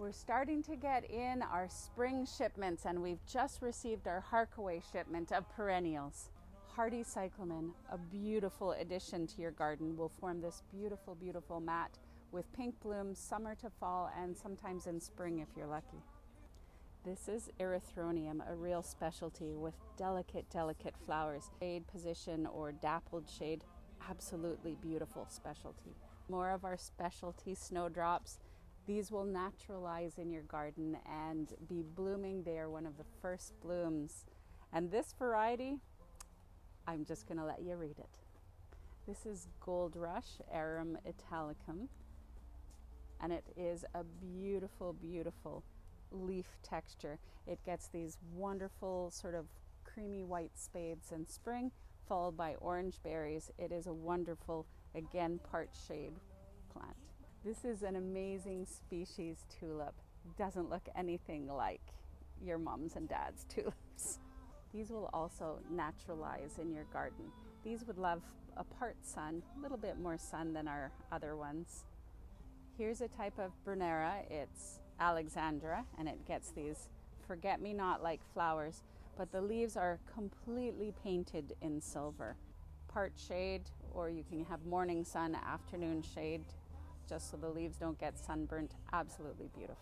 We're starting to get in our spring shipments, and we've just received our Harkaway shipment of perennials. Hardy cyclamen, a beautiful addition to your garden, will form this beautiful, beautiful mat with pink blooms summer to fall and sometimes in spring if you're lucky. This is Erythronium, a real specialty with delicate, delicate flowers. Shade position or dappled shade, absolutely beautiful specialty. More of our specialty snowdrops. These will naturalize in your garden and be blooming. They are one of the first blooms. And this variety, I'm just going to let you read it. This is Gold Rush Arum Italicum, and it is a beautiful, beautiful leaf texture. It gets these wonderful sort of creamy white spathes in spring, followed by orange berries. It is a wonderful, again, part shade plant. This is an amazing species tulip. Doesn't look anything like your mom's and dad's tulips. These will also naturalize in your garden. These would love a part sun, a little bit more sun than our other ones. Here's a type of Brunera. It's Alexandra, and it gets these forget-me-not-like flowers, but the leaves are completely painted in silver. Part shade, or you can have morning sun, afternoon shade, just so the leaves don't get sunburnt. Absolutely beautiful.